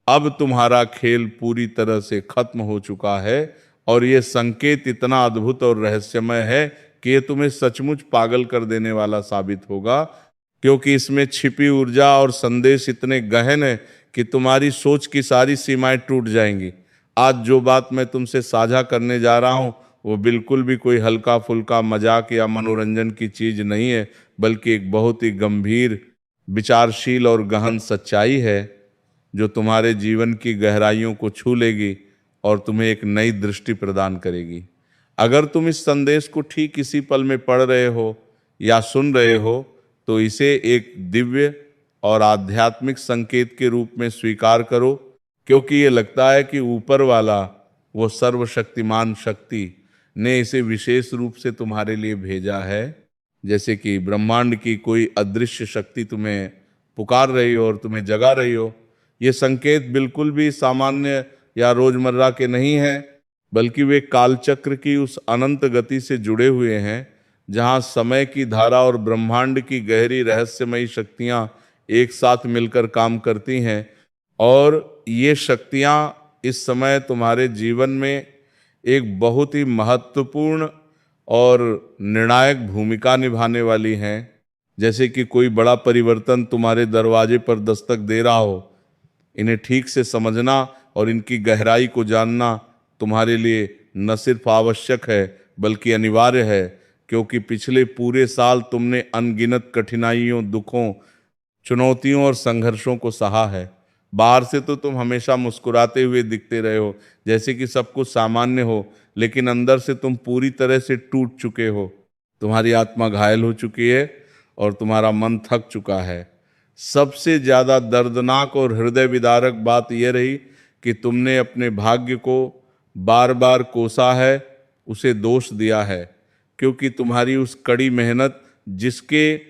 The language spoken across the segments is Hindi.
अब तुम्हारा खेल पूरी तरह से खत्म हो चुका है। और ये संकेत इतना अद्भुत और रहस्यमय है कि ये तुम्हें सचमुच पागल कर देने वाला साबित होगा, क्योंकि इसमें छिपी ऊर्जा और संदेश इतने गहन है कि तुम्हारी सोच की सारी सीमाएं टूट जाएंगी। आज जो बात मैं तुमसे साझा करने जा रहा हूं वो बिल्कुल भी कोई हल्का फुल्का मजाक या मनोरंजन की चीज नहीं है, बल्कि एक बहुत ही गंभीर, विचारशील और गहन सच्चाई है जो तुम्हारे जीवन की गहराइयों को छू लेगी और तुम्हें एक नई दृष्टि प्रदान करेगी। अगर तुम इस संदेश को ठीक इसी पल में पढ़ रहे हो या सुन रहे हो तो इसे एक दिव्य और आध्यात्मिक संकेत के रूप में स्वीकार करो, क्योंकि ये लगता है कि ऊपर वाला, वो सर्वशक्तिमान शक्ति ने इसे विशेष रूप से तुम्हारे लिए भेजा है। जैसे कि ब्रह्मांड की कोई अदृश्य शक्ति तुम्हें पुकार रही हो और तुम्हें जगा रही हो। ये संकेत बिल्कुल भी सामान्य या रोजमर्रा के नहीं हैं, बल्कि वे कालचक्र की उस अनंत गति से जुड़े हुए हैं जहां समय की धारा और ब्रह्मांड की गहरी रहस्यमयी शक्तियां एक साथ मिलकर काम करती हैं। और ये शक्तियां इस समय तुम्हारे जीवन में एक बहुत ही महत्वपूर्ण और निर्णायक भूमिका निभाने वाली हैं। जैसे कि कोई बड़ा परिवर्तन तुम्हारे दरवाजे पर दस्तक दे रहा हो। इन्हें ठीक से समझना और इनकी गहराई को जानना तुम्हारे लिए न सिर्फ आवश्यक है बल्कि अनिवार्य है, क्योंकि पिछले पूरे साल तुमने अनगिनत कठिनाइयों, दुखों, चुनौतियों और संघर्षों को सहा है। बाहर से तो तुम हमेशा मुस्कुराते हुए दिखते रहे हो, जैसे कि सब कुछ सामान्य हो, लेकिन अंदर से तुम पूरी तरह से टूट चुके हो। तुम्हारी आत्मा घायल हो चुकी है और तुम्हारा मन थक चुका है। सबसे ज्यादा दर्दनाक और हृदय विदारक बात यह रही कि तुमने अपने भाग्य को बार बार कोसा है, उसे दोष दिया है, क्योंकि तुम्हारी उस कड़ी मेहनत जिसके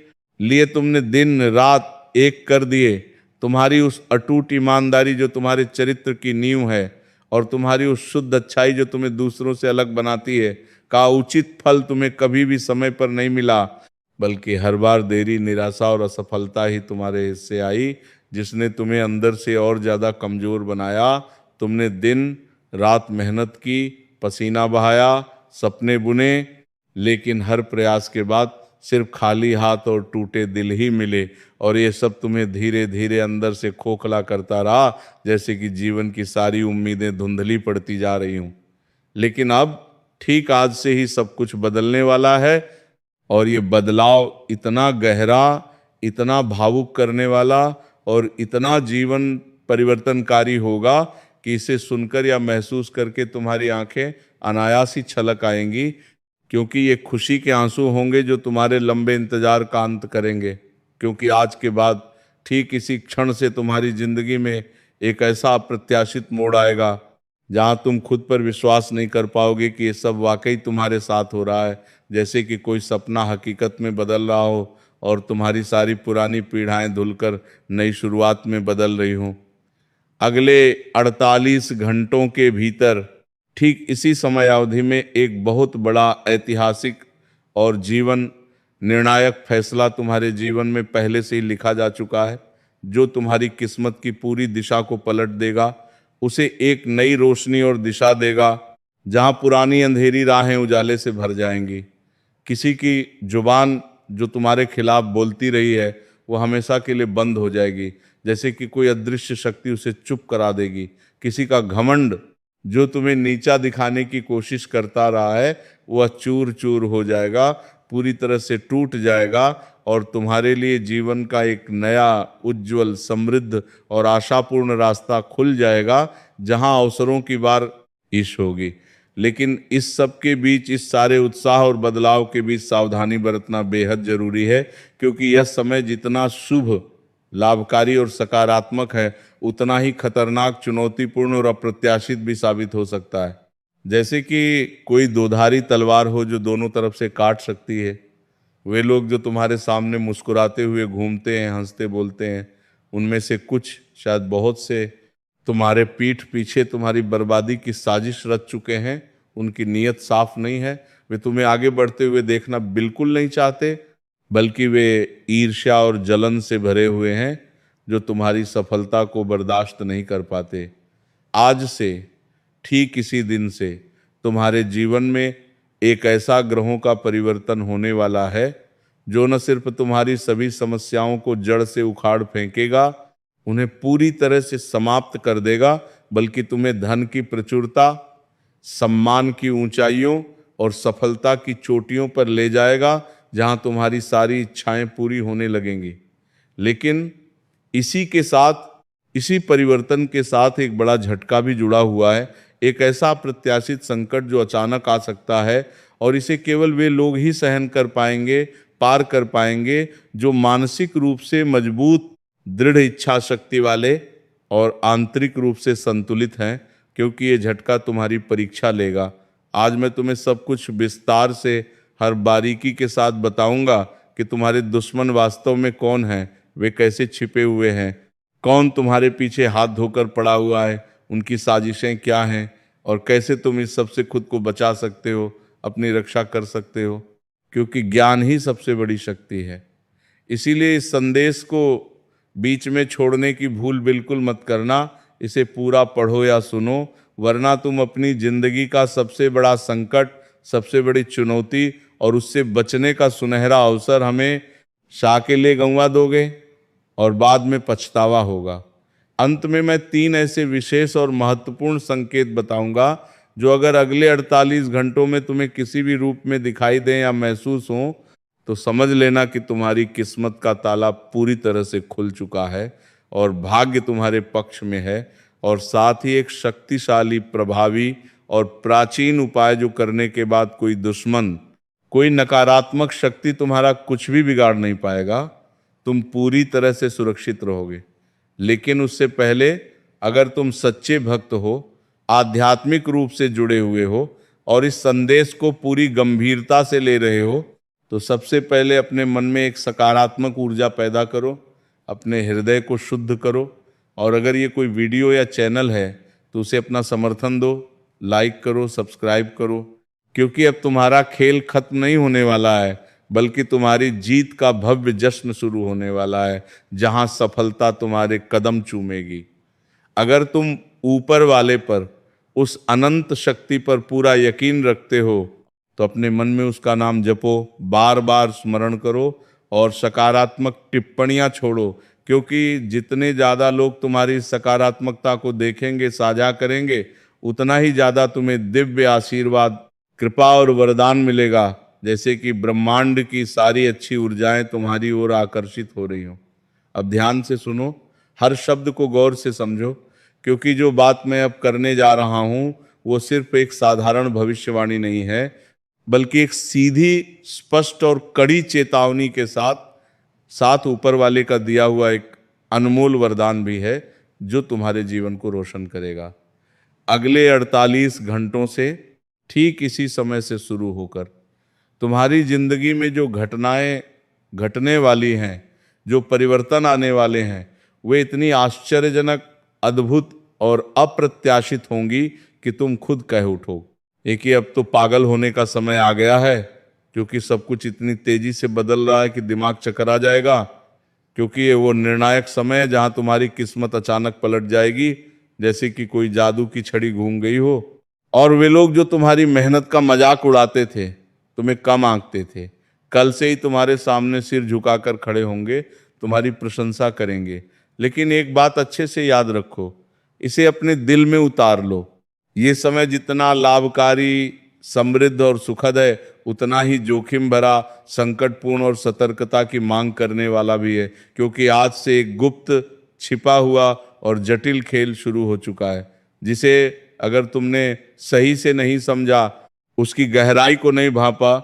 लिए तुमने दिन रात एक कर दिए, तुम्हारी उस अटूट ईमानदारी जो तुम्हारे चरित्र की नींव है, और तुम्हारी उस शुद्ध अच्छाई जो तुम्हें दूसरों से अलग बनाती है, का उचित फल तुम्हें कभी भी समय पर नहीं मिला, बल्कि हर बार देरी, निराशा और असफलता ही तुम्हारे हिस्से आई, जिसने तुम्हें अंदर से और ज्यादा कमजोर बनाया। तुमने दिन रात मेहनत की, पसीना बहाया, सपने बुने, लेकिन हर प्रयास के बाद सिर्फ खाली हाथ और टूटे दिल ही मिले। और ये सब तुम्हें धीरे धीरे अंदर से खोखला करता रहा, जैसे कि जीवन की सारी उम्मीदें धुंधली पड़ती जा रही हूं। लेकिन अब ठीक आज से ही सब कुछ बदलने वाला है, और ये बदलाव इतना गहरा, इतना भावुक करने वाला और इतना जीवन परिवर्तनकारी होगा कि इसे सुनकर या महसूस करके तुम्हारी आंखें अनायास ही छलक आएंगी, क्योंकि ये खुशी के आंसू होंगे जो तुम्हारे लंबे इंतजार का अंत करेंगे। क्योंकि आज के बाद ठीक इसी क्षण से तुम्हारी जिंदगी में एक ऐसा अप्रत्याशित मोड़ आएगा जहां तुम खुद पर विश्वास नहीं कर पाओगे कि ये सब वाकई तुम्हारे साथ हो रहा है। जैसे कि कोई सपना हकीकत में बदल रहा हो और तुम्हारी सारी पुरानी पीड़ाएं धुलकर नई शुरुआत में बदल रही हों। अगले 48 घंटों के भीतर ठीक इसी समय अवधि में एक बहुत बड़ा ऐतिहासिक और जीवन निर्णायक फैसला तुम्हारे जीवन में पहले से ही लिखा जा चुका है, जो तुम्हारी किस्मत की पूरी दिशा को पलट देगा, उसे एक नई रोशनी और दिशा देगा जहां पुरानी अंधेरी राहें उजाले से भर जाएंगी। किसी की जुबान जो तुम्हारे खिलाफ बोलती रही है वो हमेशा के लिए बंद हो जाएगी, जैसे कि कोई अदृश्य शक्ति उसे चुप करा देगी। किसी का घमंड जो तुम्हें नीचा दिखाने की कोशिश करता रहा है वह चूर चूर हो जाएगा, पूरी तरह से टूट जाएगा, और तुम्हारे लिए जीवन का एक नया, उज्जवल, समृद्ध और आशापूर्ण रास्ता खुल जाएगा जहां अवसरों की बारिश होगी। लेकिन इस सब के बीच, इस सारे उत्साह और बदलाव के बीच सावधानी बरतना बेहद जरूरी है, क्योंकि यह समय जितना शुभ, लाभकारी और सकारात्मक है, उतना ही खतरनाक, चुनौतीपूर्ण और अप्रत्याशित भी साबित हो सकता है। जैसे कि कोई दोधारी तलवार हो जो दोनों तरफ से काट सकती है। वे लोग जो तुम्हारे सामने मुस्कुराते हुए घूमते हैं, हंसते बोलते हैं, उनमें से कुछ, शायद बहुत से, तुम्हारे पीठ पीछे तुम्हारी बर्बादी की साजिश रच चुके हैं। उनकी नीयत साफ नहीं है, वे तुम्हें आगे बढ़ते हुए देखना बिल्कुल नहीं चाहते, बल्कि वे ईर्ष्या और जलन से भरे हुए हैं। जो तुम्हारी सफलता को बर्दाश्त नहीं कर पाते। आज से ठीक इसी दिन से तुम्हारे जीवन में एक ऐसा ग्रहों का परिवर्तन होने वाला है जो न सिर्फ तुम्हारी सभी समस्याओं को जड़ से उखाड़ फेंकेगा, उन्हें पूरी तरह से समाप्त कर देगा, बल्कि तुम्हें धन की प्रचुरता, सम्मान की ऊंचाइयों और सफलता की चोटियों पर ले जाएगा, जहां तुम्हारी सारी इच्छाएं पूरी होने लगेंगी। लेकिन इसी के साथ, इसी परिवर्तन के साथ एक बड़ा झटका भी जुड़ा हुआ है, एक ऐसा अप्रत्याशित संकट जो अचानक आ सकता है, और इसे केवल वे लोग ही सहन कर पाएंगे, पार कर पाएंगे जो मानसिक रूप से मजबूत, दृढ़ इच्छा शक्ति वाले और आंतरिक रूप से संतुलित हैं, क्योंकि ये झटका तुम्हारी परीक्षा लेगा। आज मैं तुम्हें सब कुछ विस्तार से, हर बारीकी के साथ बताऊंगा कि तुम्हारे दुश्मन वास्तव में कौन हैं, वे कैसे छिपे हुए हैं, कौन तुम्हारे पीछे हाथ धोकर पड़ा हुआ है, उनकी साजिशें क्या हैं, और कैसे तुम इस सब से खुद को बचा सकते हो, अपनी रक्षा कर सकते हो, क्योंकि ज्ञान ही सबसे बड़ी शक्ति है। इसीलिए इस संदेश को बीच में छोड़ने की भूल बिल्कुल मत करना। इसे पूरा पढ़ो या सुनो, वरना तुम अपनी जिंदगी का सबसे बड़ा संकट, सबसे बड़ी चुनौती और उससे बचने का सुनहरा अवसर हमें शाकेले गंवा दोगे और बाद में पछतावा होगा। अंत में मैं 3 ऐसे विशेष और महत्वपूर्ण संकेत बताऊंगा जो अगर अगले 48 घंटों में तुम्हें किसी भी रूप में दिखाई दें या महसूस हो, तो समझ लेना कि तुम्हारी किस्मत का ताला पूरी तरह से खुल चुका है और भाग्य तुम्हारे पक्ष में है। और साथ ही एक शक्तिशाली, प्रभावी और प्राचीन उपाय जो करने के बाद कोई दुश्मन, कोई नकारात्मक शक्ति तुम्हारा कुछ भी बिगाड़ नहीं पाएगा। तुम पूरी तरह से सुरक्षित रहोगे। लेकिन उससे पहले, अगर तुम सच्चे भक्त हो, आध्यात्मिक रूप से जुड़े हुए हो और इस संदेश को पूरी गंभीरता से ले रहे हो, तो सबसे पहले अपने मन में एक सकारात्मक ऊर्जा पैदा करो, अपने हृदय को शुद्ध करो, और अगर ये कोई वीडियो या चैनल है तो उसे अपना समर्थन दो, लाइक करो, सब्सक्राइब करो, क्योंकि अब तुम्हारा खेल खत्म नहीं होने वाला है, बल्कि तुम्हारी जीत का भव्य जश्न शुरू होने वाला है, जहां सफलता तुम्हारे कदम चूमेगी। अगर तुम ऊपर वाले पर, उस अनंत शक्ति पर पूरा यकीन रखते हो, तो अपने मन में उसका नाम जपो, बार बार स्मरण करो और सकारात्मक टिप्पणियां छोड़ो, क्योंकि जितने ज़्यादा लोग तुम्हारी सकारात्मकता को देखेंगे, साझा करेंगे, उतना ही ज़्यादा तुम्हें दिव्य आशीर्वाद, कृपा और वरदान मिलेगा, जैसे कि ब्रह्मांड की सारी अच्छी ऊर्जाएं तुम्हारी ओर आकर्षित हो रही हो। अब ध्यान से सुनो, हर शब्द को गौर से समझो, क्योंकि जो बात मैं अब करने जा रहा हूं वो सिर्फ एक साधारण भविष्यवाणी नहीं है, बल्कि एक सीधी, स्पष्ट और कड़ी चेतावनी के साथ साथ ऊपर वाले का दिया हुआ एक अनमोल वरदान भी है, जो तुम्हारे जीवन को रोशन करेगा। अगले 48 घंटों से ठीक इसी समय से शुरू होकर तुम्हारी जिंदगी में जो घटनाएं घटने वाली हैं, जो परिवर्तन आने वाले हैं, वे इतनी आश्चर्यजनक, अद्भुत और अप्रत्याशित होंगी कि तुम खुद कह उठो कि अब तो पागल होने का समय आ गया है, क्योंकि सब कुछ इतनी तेजी से बदल रहा है कि दिमाग चकरा जाएगा। क्योंकि ये वो निर्णायक समय है जहां तुम्हारी किस्मत अचानक पलट जाएगी, जैसे कि कोई जादू की छड़ी घूम गई हो। और वे लोग जो तुम्हारी मेहनत का मजाक उड़ाते थे, तुम्हें कम आंकते थे, कल से ही तुम्हारे सामने सिर झुकाकर खड़े होंगे, तुम्हारी प्रशंसा करेंगे। लेकिन एक बात अच्छे से याद रखो, इसे अपने दिल में उतार लो। ये समय जितना लाभकारी, समृद्ध और सुखद है, उतना ही जोखिम भरा, संकटपूर्ण और सतर्कता की मांग करने वाला भी है, क्योंकि आज से एक गुप्त, छिपा हुआ और जटिल खेल शुरू हो चुका है, जिसे अगर तुमने सही से नहीं समझा, उसकी गहराई को नहीं भांपा,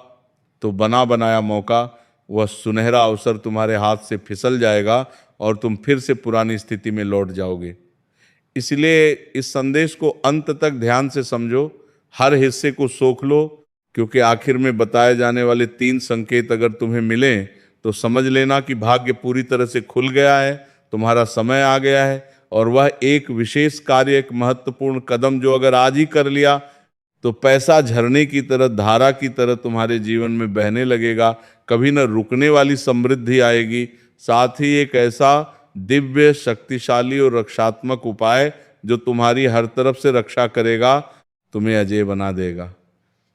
तो बना बनाया मौका, वह सुनहरा अवसर तुम्हारे हाथ से फिसल जाएगा और तुम फिर से पुरानी स्थिति में लौट जाओगे। इसलिए इस संदेश को अंत तक ध्यान से समझो, हर हिस्से को सोख लो, क्योंकि आखिर में बताए जाने वाले 3 संकेत अगर तुम्हें मिलें तो समझ लेना कि भाग्य पूरी तरह से खुल गया है, तुम्हारा समय आ गया है, और वह एक विशेष कार्य, एक महत्वपूर्ण कदम जो अगर आज ही कर लिया तो पैसा झरने की तरह, धारा की तरह तुम्हारे जीवन में बहने लगेगा, कभी न रुकने वाली समृद्धि आएगी। साथ ही एक ऐसा दिव्य, शक्तिशाली और रक्षात्मक उपाय जो तुम्हारी हर तरफ से रक्षा करेगा, तुम्हें अजय बना देगा।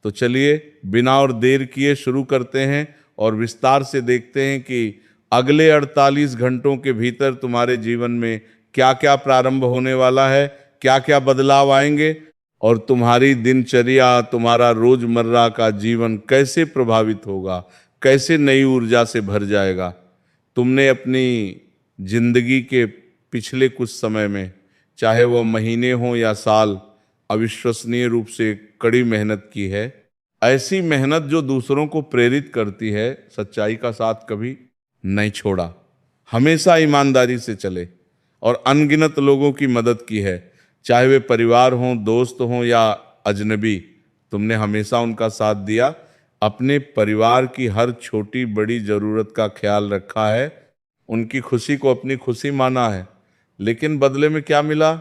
तो चलिए बिना और देर किए शुरू करते हैं और विस्तार से देखते हैं कि अगले 48 घंटों के भीतर तुम्हारे जीवन में क्या क्या प्रारंभ होने वाला है, क्या क्या बदलाव आएंगे और तुम्हारी दिनचर्या, तुम्हारा रोजमर्रा का जीवन कैसे प्रभावित होगा, कैसे नई ऊर्जा से भर जाएगा। तुमने अपनी जिंदगी के पिछले कुछ समय में, चाहे वह महीने हो या साल, अविश्वसनीय रूप से कड़ी मेहनत की है। ऐसी मेहनत जो दूसरों को प्रेरित करती है, सच्चाई का साथ कभी नहीं छोड़ा, हमेशा ईमानदारी से चले और अनगिनत लोगों की मदद की है, चाहे वे परिवार हों, दोस्त हों या अजनबी। तुमने हमेशा उनका साथ दिया, अपने परिवार की हर छोटी बड़ी जरूरत का ख्याल रखा है, उनकी खुशी को अपनी खुशी माना है। लेकिन बदले में क्या मिला?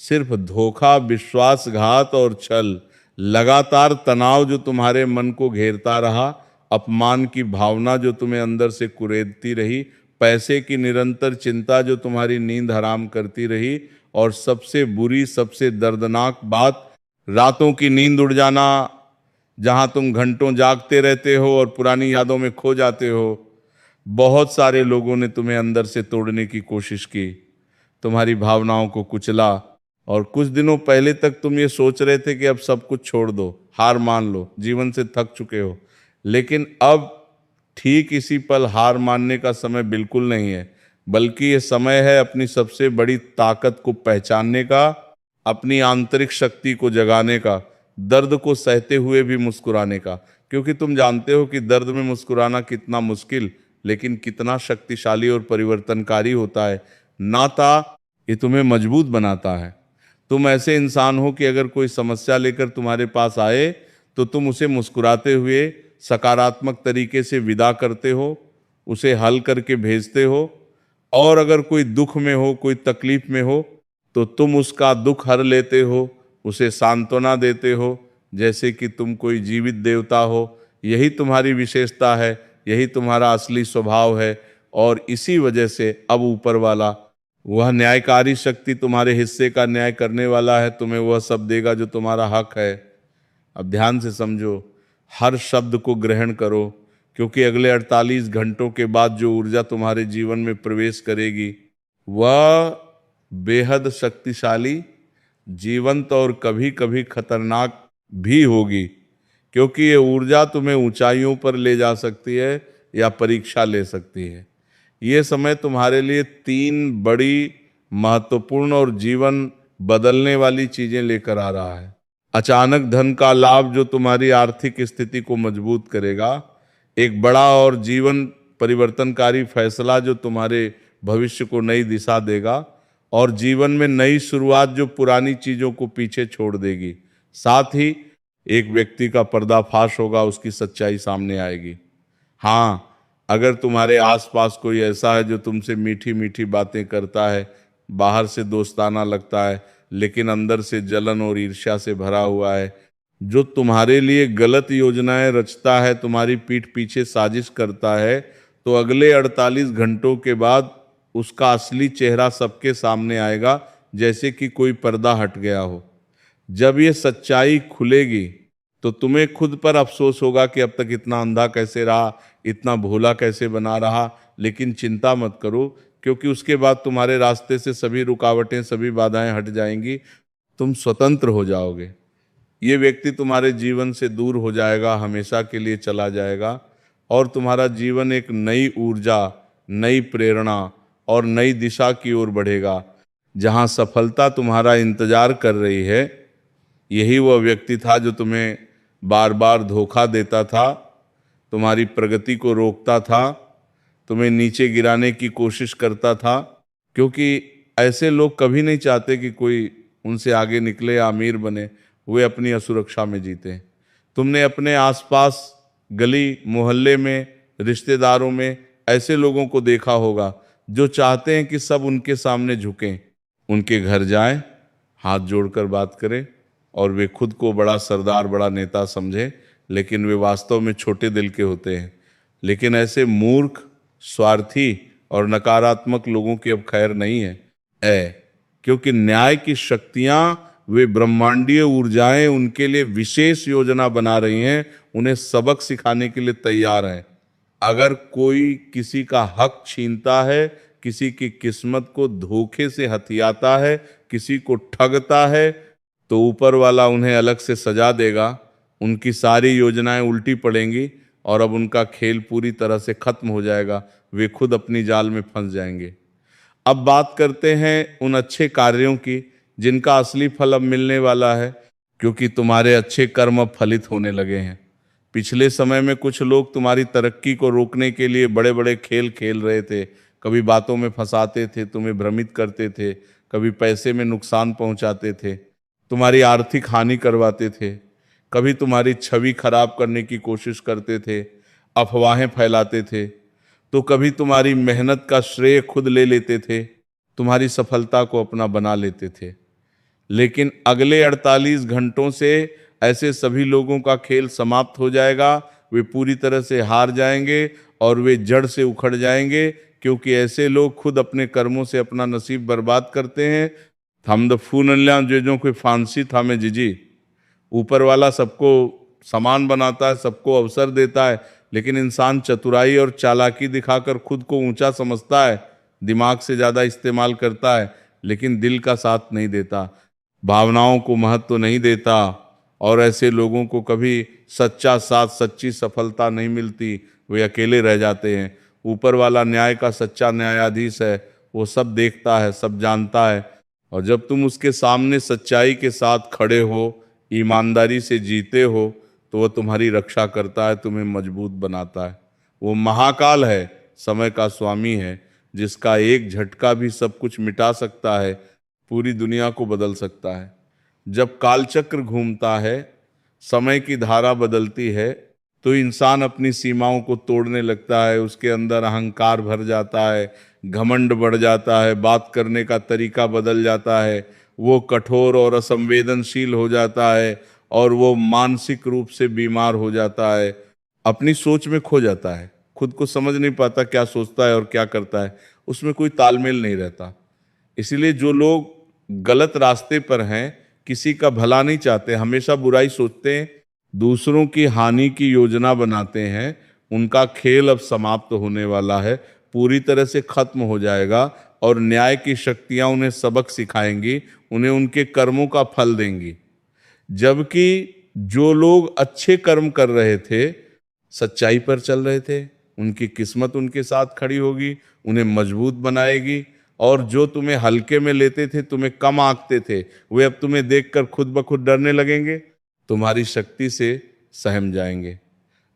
सिर्फ धोखा, विश्वासघात और छल। लगातार तनाव जो तुम्हारे मन को घेरता रहा, अपमान की भावना जो तुम्हें अंदर से कुरेदती रही, पैसे की निरंतर चिंता जो तुम्हारी नींद हराम करती रही, और सबसे बुरी, सबसे दर्दनाक बात, रातों की नींद उड़ जाना, जहां तुम घंटों जागते रहते हो और पुरानी यादों में खो जाते हो। बहुत सारे लोगों ने तुम्हें अंदर से तोड़ने की कोशिश की, तुम्हारी भावनाओं को कुचला, और कुछ दिनों पहले तक तुम ये सोच रहे थे कि अब सब कुछ छोड़ दो, हार मान लो, जीवन से थक चुके हो। लेकिन अब ठीक इसी पल हार मानने का समय बिल्कुल नहीं है, बल्कि ये समय है अपनी सबसे बड़ी ताकत को पहचानने का, अपनी आंतरिक शक्ति को जगाने का, दर्द को सहते हुए भी मुस्कुराने का। क्योंकि तुम जानते हो कि दर्द में मुस्कुराना कितना मुश्किल, लेकिन कितना शक्तिशाली और परिवर्तनकारी होता है। नाता ये तुम्हें मजबूत बनाता है। तुम ऐसे इंसान हो कि अगर कोई समस्या लेकर तुम्हारे पास आए तो तुम उसे मुस्कुराते हुए सकारात्मक तरीके से विदा करते हो, उसे हल करके भेजते हो। और अगर कोई दुख में हो, कोई तकलीफ में हो, तो तुम उसका दुख हर लेते हो, उसे सांत्वना देते हो, जैसे कि तुम कोई जीवित देवता हो। यही तुम्हारी विशेषता है, यही तुम्हारा असली स्वभाव है। और इसी वजह से अब ऊपर वाला, वह न्यायकारी शक्ति तुम्हारे हिस्से का न्याय करने वाला है, तुम्हें वह सब देगा जो तुम्हारा हक है। अब ध्यान से समझो, हर शब्द को ग्रहण करो, क्योंकि अगले 48 घंटों के बाद जो ऊर्जा तुम्हारे जीवन में प्रवेश करेगी वह बेहद शक्तिशाली, जीवंत और कभी कभी खतरनाक भी होगी। क्योंकि ये ऊर्जा तुम्हें ऊंचाइयों पर ले जा सकती है या परीक्षा ले सकती है। ये समय तुम्हारे लिए 3 बड़ी, महत्वपूर्ण और जीवन बदलने वाली चीजें लेकर आ रहा है। अचानक धन का लाभ जो तुम्हारी आर्थिक स्थिति को मजबूत करेगा, एक बड़ा और जीवन परिवर्तनकारी फैसला जो तुम्हारे भविष्य को नई दिशा देगा, और जीवन में नई शुरुआत जो पुरानी चीजों को पीछे छोड़ देगी। साथ ही एक व्यक्ति का पर्दाफाश होगा, उसकी सच्चाई सामने आएगी। हाँ, अगर तुम्हारे आसपास कोई ऐसा है जो तुमसे मीठी मीठी बातें करता है, बाहर से दोस्ताना लगता है, लेकिन अंदर से जलन और ईर्ष्या से भरा हुआ है, जो तुम्हारे लिए गलत योजनाएं रचता है, तुम्हारी पीठ पीछे साजिश करता है, तो अगले 48 घंटों के बाद उसका असली चेहरा सबके सामने आएगा, जैसे कि कोई पर्दा हट गया हो। जब ये सच्चाई खुलेगी तो तुम्हें खुद पर अफसोस होगा कि अब तक इतना अंधा कैसे रहा, इतना भोला कैसे बना रहा। लेकिन चिंता मत करो, क्योंकि उसके बाद तुम्हारे रास्ते से सभी रुकावटें, सभी बाधाएं हट जाएंगी, तुम स्वतंत्र हो जाओगे। ये व्यक्ति तुम्हारे जीवन से दूर हो जाएगा, हमेशा के लिए चला जाएगा, और तुम्हारा जीवन एक नई ऊर्जा, नई प्रेरणा और नई दिशा की ओर बढ़ेगा। जहां सफलता तुम्हारा इंतजार कर रही है, यही वह व्यक्ति था जो तुम्हें बार बार धोखा देता था, तुम्हारी प्रगति को रोकता था, तुम्हें नीचे गिराने की कोशिश करता था। क्योंकि ऐसे लोग कभी नहीं चाहते कि कोई उनसे आगे निकले या अमीर बने, वे अपनी असुरक्षा में जीते। तुमने अपने आसपास, गली मोहल्ले में, रिश्तेदारों में ऐसे लोगों को देखा होगा जो चाहते हैं कि सब उनके सामने झुकें, उनके घर जाएं, हाथ जोड़कर बात करें, और वे खुद को बड़ा सरदार, बड़ा नेता समझें, लेकिन वे वास्तव में छोटे दिल के होते हैं। लेकिन ऐसे मूर्ख, स्वार्थी और नकारात्मक लोगों की अब खैर नहीं है। क्योंकि न्याय की शक्तियां, वे ब्रह्मांडीय ऊर्जाएं उनके लिए विशेष योजना बना रही हैं, उन्हें सबक सिखाने के लिए तैयार हैं। अगर कोई किसी का हक छीनता है, किसी की किस्मत को धोखे से हथियाता है, किसी को ठगता है, तो ऊपर वाला उन्हें अलग से सजा देगा। उनकी सारी योजनाएं उल्टी पड़ेंगी और अब उनका खेल पूरी तरह से खत्म हो जाएगा। वे खुद अपनी जाल में फंस जाएंगे। अब बात करते हैं उन अच्छे कार्यों की जिनका असली फल अब मिलने वाला है, क्योंकि तुम्हारे अच्छे कर्म अब फलित होने लगे हैं। पिछले समय में कुछ लोग तुम्हारी तरक्की को रोकने के लिए बड़े बड़े खेल खेल रहे थे। कभी बातों में फंसाते थे, तुम्हें भ्रमित करते थे, कभी पैसे में नुकसान पहुंचाते थे, तुम्हारी आर्थिक हानि करवाते थे, कभी तुम्हारी छवि खराब करने की कोशिश करते थे, अफवाहें फैलाते थे, तो कभी तुम्हारी मेहनत का श्रेय खुद ले लेते थे, तुम्हारी सफलता को अपना बना लेते थे। लेकिन अगले 48 घंटों से ऐसे सभी लोगों का खेल समाप्त हो जाएगा। वे पूरी तरह से हार जाएंगे और वे जड़ से उखड़ जाएंगे, क्योंकि ऐसे लोग खुद अपने कर्मों से अपना नसीब बर्बाद करते हैं। थम द फूनल्या जो कोई फांसी थामे जिजी। ऊपर वाला सबको समान बनाता है, सबको अवसर देता है, लेकिन इंसान चतुराई और चालाकी दिखाकर खुद को ऊंचा समझता है, दिमाग से ज्यादा इस्तेमाल करता है, लेकिन दिल का साथ नहीं देता, भावनाओं को महत्व नहीं देता। और ऐसे लोगों को कभी सच्चा साथ, सच्ची सफलता नहीं मिलती, वे अकेले रह जाते हैं। ऊपर वाला न्याय का सच्चा न्यायाधीश है, वो सब देखता है, सब जानता है। और जब तुम उसके सामने सच्चाई के साथ खड़े हो, ईमानदारी से जीते हो, तो वह तुम्हारी रक्षा करता है, तुम्हें मजबूत बनाता है। वो महाकाल है, समय का स्वामी है, जिसका एक झटका भी सब कुछ मिटा सकता है, पूरी दुनिया को बदल सकता है। जब कालचक्र घूमता है, समय की धारा बदलती है, तो इंसान अपनी सीमाओं को तोड़ने लगता है, उसके अंदर अहंकार भर जाता है, घमंड बढ़ जाता है, बात करने का तरीका बदल जाता है, वो कठोर और असंवेदनशील हो जाता है, और वो मानसिक रूप से बीमार हो जाता है, अपनी सोच में खो जाता है, खुद को समझ नहीं पाता क्या सोचता है और क्या करता है, उसमें कोई तालमेल नहीं रहता। इसीलिए जो लोग गलत रास्ते पर हैं, किसी का भला नहीं चाहते, हमेशा बुराई सोचते हैं, दूसरों की हानि की योजना बनाते हैं, उनका खेल अब समाप्त होने वाला है, पूरी तरह से खत्म हो जाएगा। और न्याय की शक्तियां उन्हें सबक सिखाएंगी, उन्हें उनके कर्मों का फल देंगी। जबकि जो लोग अच्छे कर्म कर रहे थे, सच्चाई पर चल रहे थे, उनकी किस्मत उनके साथ खड़ी होगी, उन्हें मजबूत बनाएगी। और जो तुम्हें हल्के में लेते थे, तुम्हें कम आंकते थे, वे अब तुम्हें देखकर खुद ब खुद डरने लगेंगे, तुम्हारी शक्ति से सहम जाएंगे।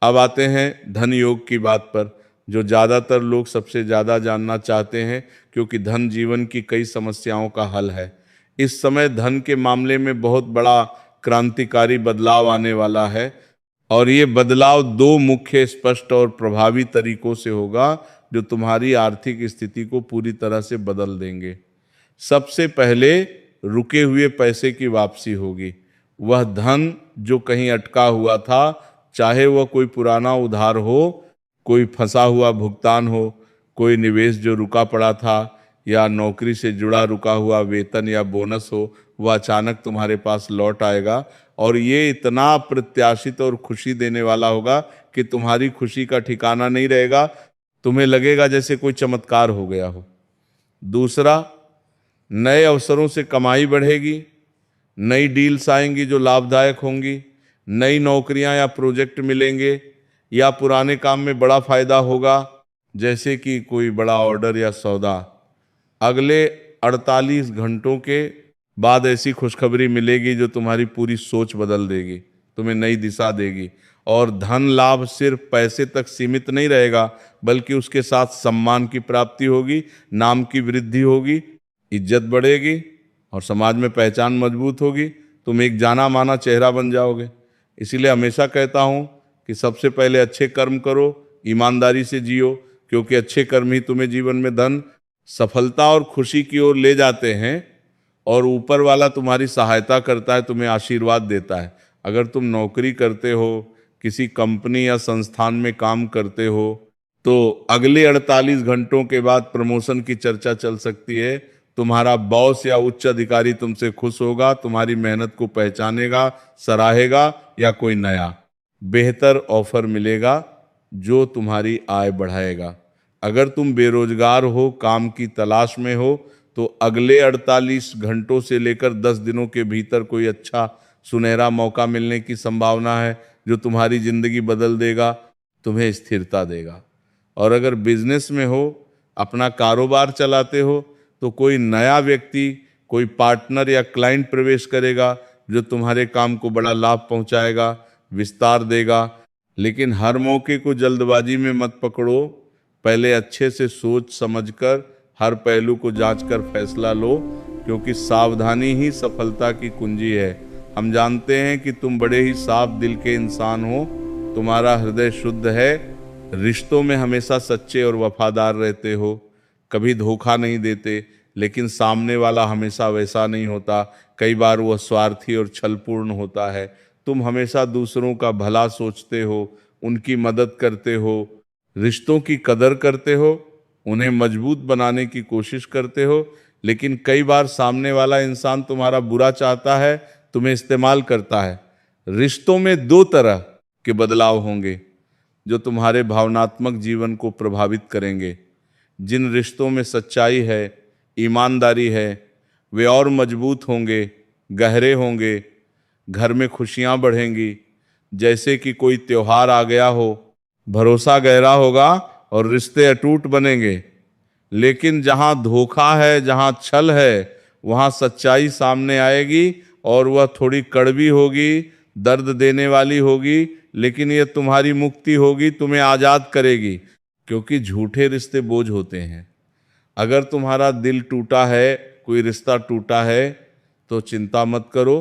अब आते हैं धन योग की बात पर, जो ज़्यादातर लोग सबसे ज़्यादा जानना चाहते हैं, क्योंकि धन जीवन की कई समस्याओं का हल है। इस समय धन के मामले में बहुत बड़ा क्रांतिकारी बदलाव आने वाला है, और ये बदलाव दो मुख्य, स्पष्ट और प्रभावी तरीकों से होगा, जो तुम्हारी आर्थिक स्थिति को पूरी तरह से बदल देंगे। सबसे पहले रुके हुए पैसे की वापसी होगी। वह धन जो कहीं अटका हुआ था, चाहे वह कोई पुराना उधार हो, कोई फंसा हुआ भुगतान हो, कोई निवेश जो रुका पड़ा था, या नौकरी से जुड़ा रुका हुआ वेतन या बोनस हो, वह अचानक तुम्हारे पास लौट आएगा। और ये इतना प्रत्याशित और खुशी देने वाला होगा कि तुम्हारी खुशी का ठिकाना नहीं रहेगा, तुम्हें लगेगा जैसे कोई चमत्कार हो गया हो। दूसरा, नए अवसरों से कमाई बढ़ेगी, नई डील्स आएंगी जो लाभदायक होंगी, नई नौकरियां या प्रोजेक्ट मिलेंगे, या पुराने काम में बड़ा फायदा होगा, जैसे कि कोई बड़ा ऑर्डर या सौदा। अगले 48 घंटों के बाद ऐसी खुशखबरी मिलेगी जो तुम्हारी पूरी सोच बदल देगी, तुम्हें नई दिशा देगी। और धन लाभ सिर्फ पैसे तक सीमित नहीं रहेगा, बल्कि उसके साथ सम्मान की प्राप्ति होगी, नाम की वृद्धि होगी, इज्जत बढ़ेगी, और समाज में पहचान मजबूत होगी। तुम एक जाना माना चेहरा बन जाओगे। इसीलिए हमेशा कहता हूँ कि सबसे पहले अच्छे कर्म करो, ईमानदारी से जियो, क्योंकि अच्छे कर्म ही तुम्हें जीवन में धन, सफलता और खुशी की ओर ले जाते हैं। और ऊपर वाला तुम्हारी सहायता करता है, तुम्हें आशीर्वाद देता है। अगर तुम नौकरी करते हो, किसी कंपनी या संस्थान में काम करते हो, तो अगले 48 घंटों के बाद प्रमोशन की चर्चा चल सकती है। तुम्हारा बॉस या उच्च अधिकारी तुमसे खुश होगा, तुम्हारी मेहनत को पहचानेगा, सराहेगा, या कोई नया बेहतर ऑफर मिलेगा जो तुम्हारी आय बढ़ाएगा। अगर तुम बेरोजगार हो, काम की तलाश में हो, तो अगले 48 घंटों से लेकर 10 दिनों के भीतर कोई अच्छा सुनहरा मौका मिलने की संभावना है जो तुम्हारी जिंदगी बदल देगा, तुम्हें स्थिरता देगा। और अगर बिजनेस में हो, अपना कारोबार चलाते हो, तो कोई नया व्यक्ति, कोई पार्टनर या क्लाइंट प्रवेश करेगा जो तुम्हारे काम को बड़ा लाभ पहुंचाएगा, विस्तार देगा। लेकिन हर मौके को जल्दबाजी में मत पकड़ो, पहले अच्छे से सोच समझकर हर पहलू को जांचकर फैसला लो, क्योंकि सावधानी ही सफलता की कुंजी है। हम जानते हैं कि तुम बड़े ही साफ दिल के इंसान हो, तुम्हारा हृदय शुद्ध है, रिश्तों में हमेशा सच्चे और वफादार रहते हो, कभी धोखा नहीं देते। लेकिन सामने वाला हमेशा वैसा नहीं होता, कई बार वह स्वार्थी और छलपूर्ण होता है। तुम हमेशा दूसरों का भला सोचते हो, उनकी मदद करते हो, रिश्तों की कदर करते हो, उन्हें मजबूत बनाने की कोशिश करते हो। लेकिन कई बार सामने वाला इंसान तुम्हारा बुरा चाहता है, तुम्हें इस्तेमाल करता है। रिश्तों में दो तरह के बदलाव होंगे जो तुम्हारे भावनात्मक जीवन को प्रभावित करेंगे। जिन रिश्तों में सच्चाई है, ईमानदारी है, वे और मजबूत होंगे, गहरे होंगे, घर में खुशियां बढ़ेंगी। जैसे कि कोई त्योहार आ गया हो, भरोसा गहरा होगा और रिश्ते अटूट बनेंगे। लेकिन जहां धोखा है, जहां छल है, वहां सच्चाई सामने आएगी और वह थोड़ी कड़वी होगी, दर्द देने वाली होगी, लेकिन यह तुम्हारी मुक्ति होगी, तुम्हें आजाद करेगी। क्योंकि झूठे रिश्ते बोझ होते हैं। अगर तुम्हारा दिल टूटा है, कोई रिश्ता टूटा है, तो चिंता मत करो,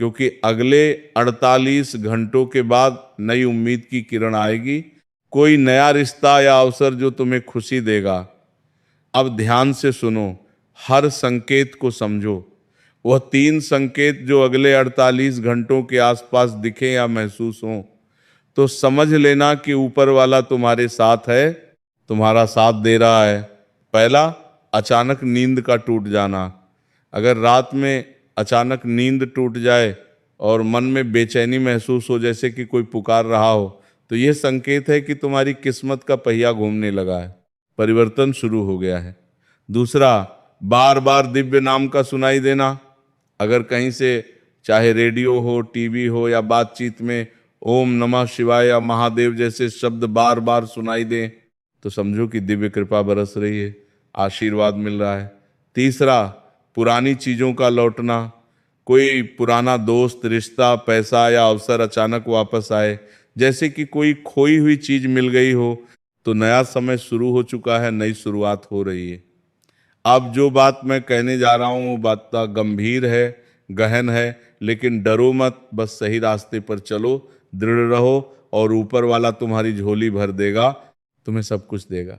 क्योंकि अगले 48 घंटों के बाद नई उम्मीद की किरण आएगी, कोई नया रिश्ता या अवसर जो तुम्हें खुशी देगा। अब ध्यान से सुनो, हर संकेत को समझो। वह 3 संकेत जो अगले 48 घंटों के आसपास दिखे या महसूस हों, तो समझ लेना कि ऊपर वाला तुम्हारे साथ है, तुम्हारा साथ दे रहा है। पहला, अचानक नींद का टूट जाना। अगर रात में अचानक नींद टूट जाए और मन में बेचैनी महसूस हो, जैसे कि कोई पुकार रहा हो, तो यह संकेत है कि तुम्हारी किस्मत का पहिया घूमने लगा है, परिवर्तन शुरू हो गया है। दूसरा, बार बार दिव्य नाम का सुनाई देना। अगर कहीं से, चाहे रेडियो हो, टीवी हो या बातचीत में, ओम नमः शिवाय या महादेव जैसे शब्द बार बार सुनाई दें, तो समझो कि दिव्य कृपा बरस रही है, आशीर्वाद मिल रहा है। तीसरा, पुरानी चीजों का लौटना। कोई पुराना दोस्त, रिश्ता, पैसा या अवसर अचानक वापस आए, जैसे कि कोई खोई हुई चीज मिल गई हो, तो नया समय शुरू हो चुका है, नई शुरुआत हो रही है। अब जो बात मैं कहने जा रहा हूँ वो बात गंभीर है, गहन है, लेकिन डरो मत, बस सही रास्ते पर चलो, दृढ़ रहो, और ऊपर वाला तुम्हारी झोली भर देगा, तुम्हें सब कुछ देगा।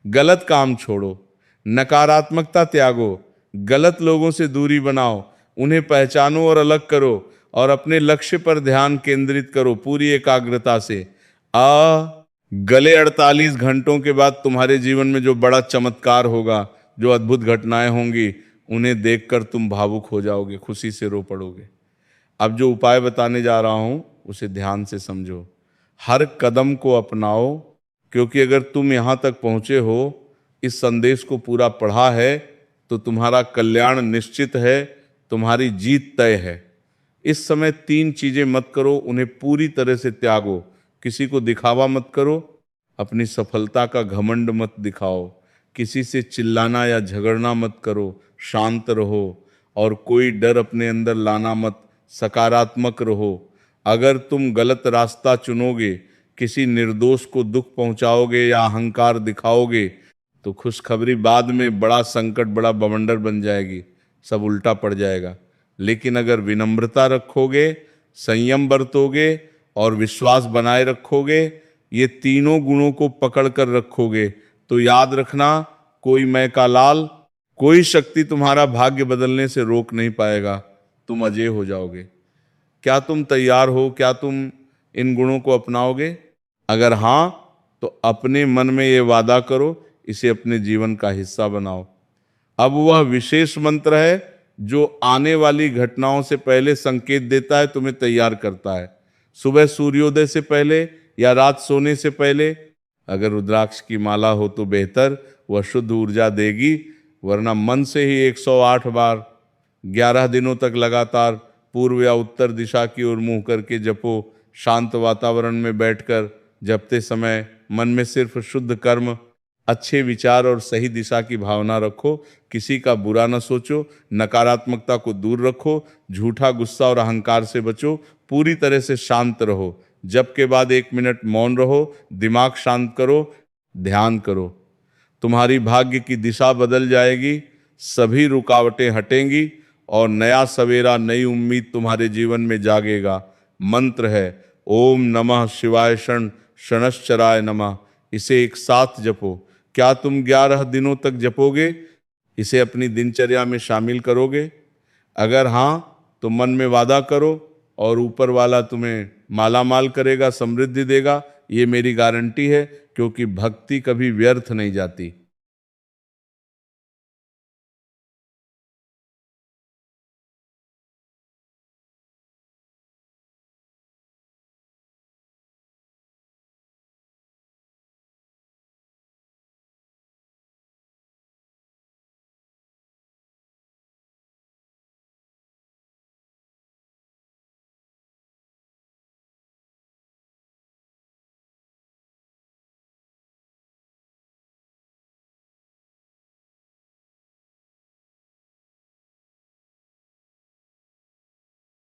गलत काम छोड़ो, नकारात्मकता त्यागो, गलत लोगों से दूरी बनाओ, उन्हें पहचानो और अलग करो, और अपने लक्ष्य पर ध्यान केंद्रित करो पूरी एकाग्रता से। गले 48 घंटों के बाद तुम्हारे जीवन में जो बड़ा चमत्कार होगा, जो अद्भुत घटनाएं होंगी, उन्हें देखकर तुम भावुक हो जाओगे, खुशी से रो पड़ोगे। अब जो उपाय बताने जा रहा हूं उसे ध्यान से समझो, हर कदम को अपनाओ, क्योंकि अगर तुम यहां तक पहुंचे हो, इस संदेश को पूरा पढ़ा है, तो तुम्हारा कल्याण निश्चित है, तुम्हारी जीत तय है। इस समय 3 चीजें मत करो, उन्हें पूरी तरह से त्यागो। किसी को दिखावा मत करो, अपनी सफलता का घमंड मत दिखाओ, किसी से चिल्लाना या झगड़ना मत करो, शांत रहो, और कोई डर अपने अंदर लाना मत, सकारात्मक रहो। अगर तुम गलत रास्ता चुनोगे, किसी निर्दोष को दुख पहुंचाओगे या अहंकार दिखाओगे, तो खुशखबरी बाद में बड़ा संकट, बड़ा बवंडर बन जाएगी, सब उल्टा पड़ जाएगा। लेकिन अगर विनम्रता रखोगे, संयम बरतोगे और विश्वास बनाए रखोगे, ये तीनों गुणों को पकड़ कर रखोगे, तो याद रखना, कोई मैं का लाल, कोई शक्ति तुम्हारा भाग्य बदलने से रोक नहीं पाएगा, तुम अजय हो जाओगे। क्या तुम तैयार हो? क्या तुम इन गुणों को अपनाओगे? अगर हाँ, तो तो अपने मन में ये वादा करो, इसे अपने जीवन का हिस्सा बनाओ। अब वह विशेष मंत्र है जो आने वाली घटनाओं से पहले संकेत देता है, तुम्हें तैयार करता है। सुबह सूर्योदय से पहले या रात सोने से पहले अगर रुद्राक्ष की माला हो तो बेहतर, वह शुद्ध ऊर्जा देगी। वरना मन से ही 108 बार 11 दिनों तक लगातार पूर्व या उत्तर दिशा की ओर मुंह करके जपो। शांत वातावरण में बैठकर जपते समय मन में सिर्फ शुद्ध कर्म, अच्छे विचार और सही दिशा की भावना रखो। किसी का बुरा न सोचो, नकारात्मकता को दूर रखो, झूठा गुस्सा और अहंकार से बचो, पूरी तरह से शांत रहो। जप के बाद 1 मिनट मौन रहो, दिमाग शांत करो, ध्यान करो। तुम्हारी भाग्य की दिशा बदल जाएगी, सभी रुकावटें हटेंगी और नया सवेरा, नई उम्मीद तुम्हारे जीवन में जागेगा। मंत्र है ओम नमः शिवाय शनश्चराय नमः। इसे एक साथ जपो। क्या तुम 11 दिनों तक जपोगे? इसे अपनी दिनचर्या में शामिल करोगे? अगर हाँ, तो मन में वादा करो और ऊपर वाला तुम्हें माला माल करेगा, समृद्धि देगा। ये मेरी गारंटी है, क्योंकि भक्ति कभी व्यर्थ नहीं जाती।